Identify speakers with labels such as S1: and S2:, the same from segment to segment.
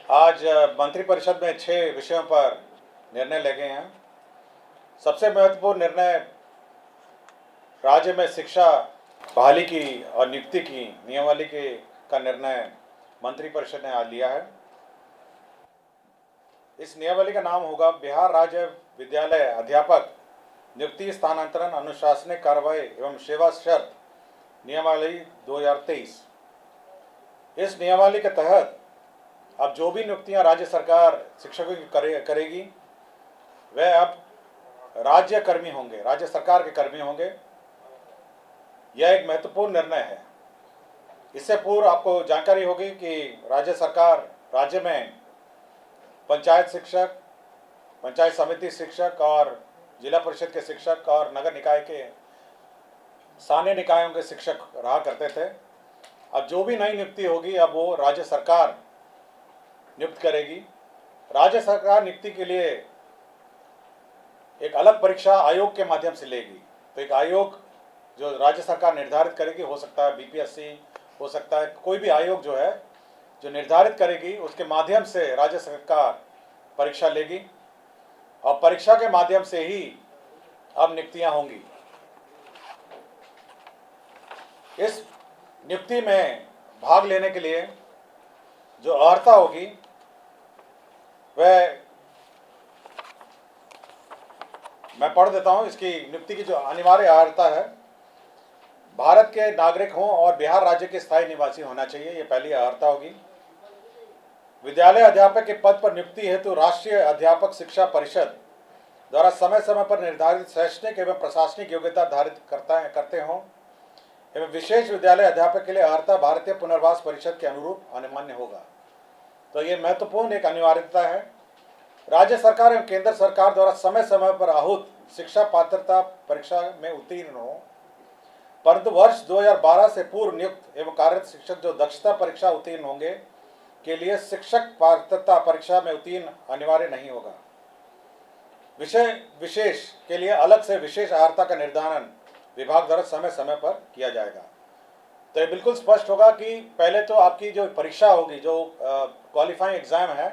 S1: आज मंत्रिपरिषद में 6 विषयों पर निर्णय ले गए हैं। सबसे महत्वपूर्ण निर्णय राज्य में शिक्षा बहाली की और नियुक्ति की नियमावली का निर्णय मंत्रिपरिषद ने आज लिया है। इस नियमावली का नाम होगा बिहार राज्य विद्यालय अध्यापक नियुक्ति, स्थानांतरण, अनुशासनिक कार्रवाई एवं सेवा शर्त नियमावली 2023। इस नियमावली के तहत अब जो भी नियुक्तियां राज्य सरकार शिक्षकों की करेगी वह अब राज्य कर्मी होंगे, राज्य सरकार के कर्मी होंगे। यह एक महत्वपूर्ण निर्णय है। इससे पूर्व आपको जानकारी होगी कि राज्य सरकार राज्य में पंचायत शिक्षक, पंचायत समिति शिक्षक और जिला परिषद के शिक्षक और नगर निकाय के स्थानीय निकायों के शिक्षक रहा करते थे। अब जो भी नई नियुक्ति होगी अब वो राज्य सरकार नियुक्त करेगी। राज्य सरकार नियुक्ति के लिए एक अलग परीक्षा आयोग के माध्यम से लेगी। तो एक आयोग जो राज्य सरकार निर्धारित करेगी, हो सकता है बीपीएससी, हो सकता है कोई भी आयोग जो है जो निर्धारित करेगी, उसके माध्यम से राज्य सरकार परीक्षा लेगी और परीक्षा के माध्यम से ही अब नियुक्तियां होंगी। इस नियुक्ति में भाग लेने के लिए जो अर्हता होगी वह मैं पढ़ देता हूं। इसकी नियुक्ति की जो अनिवार्य अर्हता है, भारत के नागरिक हों और बिहार राज्य के स्थायी निवासी होना चाहिए, ये पहली अर्हता होगी। विद्यालय अध्यापक के पद पर नियुक्ति हेतु राष्ट्रीय अध्यापक शिक्षा परिषद द्वारा समय समय पर निर्धारित शैक्षणिक एवं प्रशासनिक योग्यता धारित करते हों एवं विशेष विद्यालय अध्यापक के लिए अर्हता भारतीय पुनर्वास परिषद के अनुरूप अनिवार्य होगा। तो ये महत्वपूर्ण एक अनिवार्यता है। राज्य सरकार एवं केंद्र सरकार द्वारा समय समय पर आहूत शिक्षा पात्रता परीक्षा में उत्तीर्ण हो, परंतु वर्ष 2012 से पूर्व नियुक्त एवं कार्यरत शिक्षक जो दक्षता परीक्षा उत्तीर्ण होंगे के लिए शिक्षक पात्रता परीक्षा में उत्तीर्ण अनिवार्य नहीं होगा। विषय विशेष के लिए अलग से विशेष अर्हता का निर्धारण विभाग द्वारा समय समय पर किया जाएगा। तो ये बिल्कुल स्पष्ट होगा कि पहले तो आपकी जो परीक्षा होगी, जो क्वालिफाइंग एग्जाम है,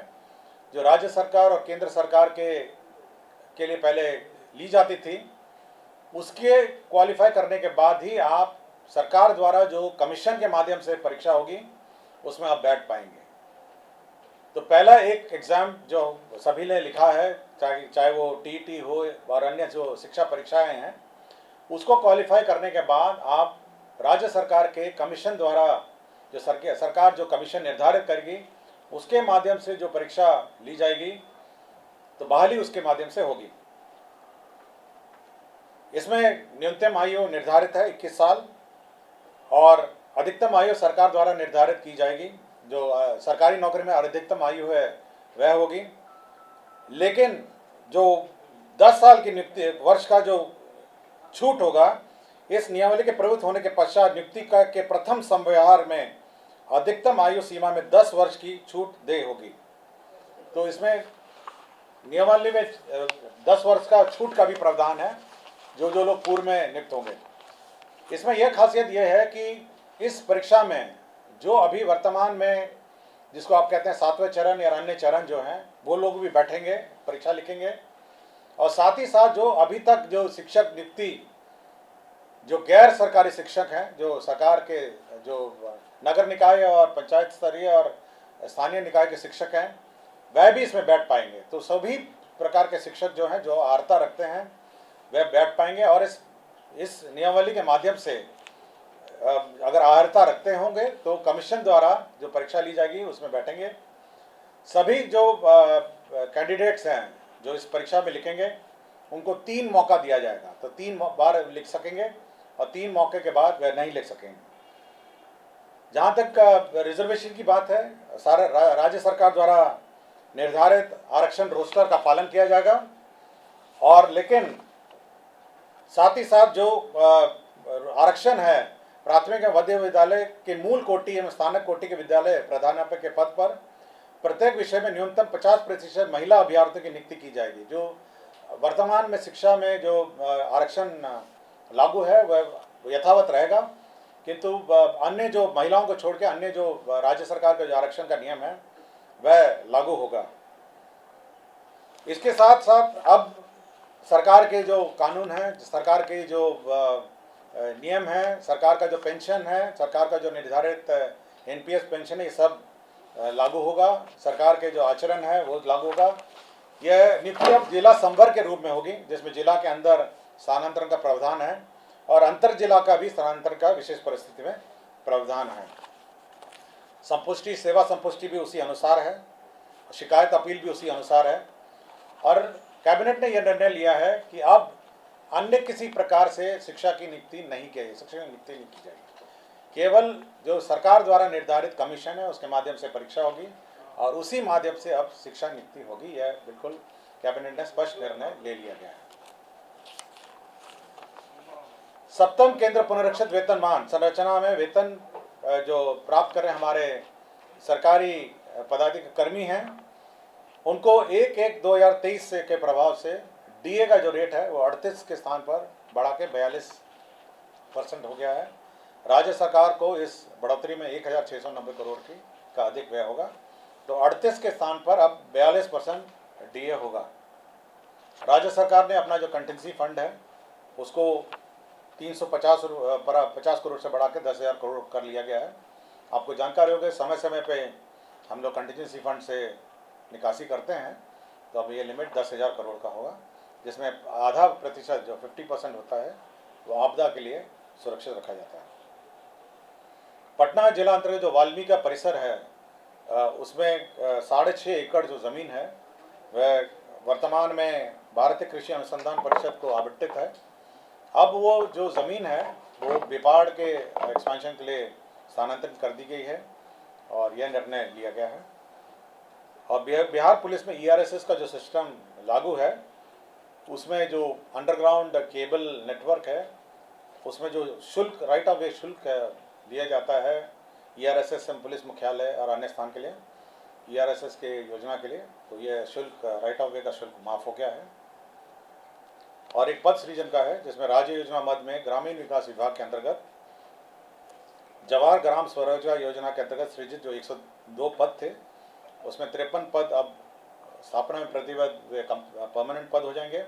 S1: जो राज्य सरकार और केंद्र सरकार के लिए पहले ली जाती थी, उसके क्वालिफाई करने के बाद ही आप सरकार द्वारा जो कमीशन के माध्यम से परीक्षा होगी उसमें आप बैठ पाएंगे। तो पहला एक एग्ज़ाम जो सभी ने लिखा है, चाहे वो टीईटी हो और अन्य जो शिक्षा परीक्षाएं हैं, उसको क्वालिफाई करने के बाद आप राज्य सरकार के कमीशन द्वारा जो सरकार जो कमीशन निर्धारित करेगी उसके माध्यम से जो परीक्षा ली जाएगी तो बहाली उसके माध्यम से होगी। इसमें न्यूनतम आयु निर्धारित है 21 साल और अधिकतम आयु सरकार द्वारा निर्धारित की जाएगी। जो सरकारी नौकरी में अधिकतम आयु है वह होगी, लेकिन जो 10 साल की नियुक्ति वर्ष का जो छूट होगा, इस नियमावली के प्रवृत्त होने के पश्चात नियुक्ति के प्रथम संव्यवहार में अधिकतम आयु सीमा में 10 वर्ष की छूट दे होगी। तो इसमें नियमावली में 10 वर्ष का छूट का भी प्रावधान है जो लोग पूर्व में नियुक्त होंगे। इसमें यह खासियत यह है कि इस परीक्षा में जो अभी वर्तमान में जिसको आप कहते हैं 7वें चरण या अन्य चरण जो हैं, वो लोग भी बैठेंगे, परीक्षा लिखेंगे। और साथ ही साथ जो अभी तक जो शिक्षक नियुक्ति जो गैर सरकारी शिक्षक हैं, जो सरकार के जो नगर निकाय और पंचायत स्तरीय और स्थानीय निकाय के शिक्षक हैं, वह भी इसमें बैठ पाएंगे। तो सभी प्रकार के शिक्षक जो हैं, जो अर्हता रखते हैं, वह बैठ पाएंगे और इस नियमावली के माध्यम से अगर अर्हता रखते होंगे तो कमीशन द्वारा जो परीक्षा ली जाएगी उसमें बैठेंगे। सभी जो कैंडिडेट्स हैं जो इस परीक्षा में लिखेंगे उनको 3 मौका दिया जाएगा। तो 3 बार लिख सकेंगे और 3 मौके के बाद वह नहीं लिख सकेंगे। जहाँ तक रिजर्वेशन की बात है, सारा राज्य सरकार द्वारा निर्धारित आरक्षण रोस्टर का पालन किया जाएगा और लेकिन साथ ही साथ जो आरक्षण है प्राथमिक एवं मध्य विद्यालय के मूल कोटि एवं स्थानक कोटि के विद्यालय प्रधानाध्यापक के पद पर प्रत्येक विषय में न्यूनतम 50% महिला अभ्यर्थियों की नियुक्ति की जाएगी। जो वर्तमान में शिक्षा में जो आरक्षण लागू है वह यथावत रहेगा, किंतु अन्य जो महिलाओं को छोड़ के अन्य जो राज्य सरकार का जो आरक्षण का नियम है वह लागू होगा। इसके साथ साथ अब सरकार के जो कानून हैं, सरकार के जो नियम हैं, सरकार का जो पेंशन है, सरकार का जो निर्धारित एनपीएस पेंशन है, ये सब लागू होगा। सरकार के जो आचरण है वो लागू होगा। यह नीति अब जिला संवर्ग के रूप में होगी, जिसमें जिला के अंदर स्थानांतरण का प्रावधान है और अंतर जिला का भी स्थानांतरण का विशेष परिस्थिति में प्रावधान है। संपुष्टि, सेवा संपुष्टि भी उसी अनुसार है, शिकायत अपील भी उसी अनुसार है। और कैबिनेट ने यह निर्णय लिया है कि अब अन्य किसी प्रकार से शिक्षा की नियुक्ति नहीं की जाएगी, शिक्षक की नियुक्ति नहीं की जाएगी। केवल जो सरकार द्वारा निर्धारित कमीशन है उसके माध्यम से परीक्षा होगी और उसी माध्यम से अब शिक्षा नियुक्ति होगी। यह बिल्कुल कैबिनेट ने स्पष्ट निर्णय ले लिया गया है। सप्तम केंद्र पुनरीक्षित वेतनमान संरचना में वेतन जो प्राप्त कर रहे हमारे सरकारी पदाधिकारी कर्मी हैं, उनको 1/1/2023 से के प्रभाव से डीए का जो रेट है वो 38 के स्थान पर बढ़ा के 42% हो गया है। राज्य सरकार को इस बढ़ोतरी में 1690 करोड़ का अधिक व्यय होगा, तो 38 के स्थान पर अब 42% डीए होगा। राज्य सरकार ने अपना जो कंटिजेंसी फंड है उसको 50 करोड़ से बढ़ा के 10,000 करोड़ कर लिया गया है। आपको जानकारी होगी, समय समय पे हम लोग कंटिजेंसी फंड से निकासी करते हैं, तो अब ये लिमिट 10,000 करोड़ का होगा, जिसमें आधा प्रतिशत जो 50% होता है वो आपदा के लिए सुरक्षित रखा जाता है। पटना जिला अंतर्गत जो वाल्मीकि का परिसर है उसमें 6.5 एकड़ जो ज़मीन है वह वर्तमान में भारतीय कृषि अनुसंधान परिषद को आवंटित है। अब वो जो ज़मीन है वो बिपाड़ के एक्सपेंशन के लिए स्थानांतरित कर दी गई है और यह निर्णय लिया गया है। और बिहार पुलिस में ईआरएसएस का जो सिस्टम लागू है उसमें जो अंडरग्राउंड केबल नेटवर्क है उसमें जो शुल्क, राइट ऑफ वे शुल्क दिया जाता है ईआरएसएस पुलिस मुख्यालय और अन्य स्थान के लिए, ईआरएसएस के योजना के लिए, तो ये शुल्क, राइट ऑफ वे का शुल्क माफ़ हो गया है। और एक पद सृजन का है जिसमें राज्य योजना मद में ग्रामीण विकास विभाग के अंतर्गत जवाहर ग्राम स्वरोजगार योजना के अंतर्गत सृजित जो 102 पद थे उसमें 53 पद अब स्थापना में प्रतिबद्ध परमानेंट पद हो जाएंगे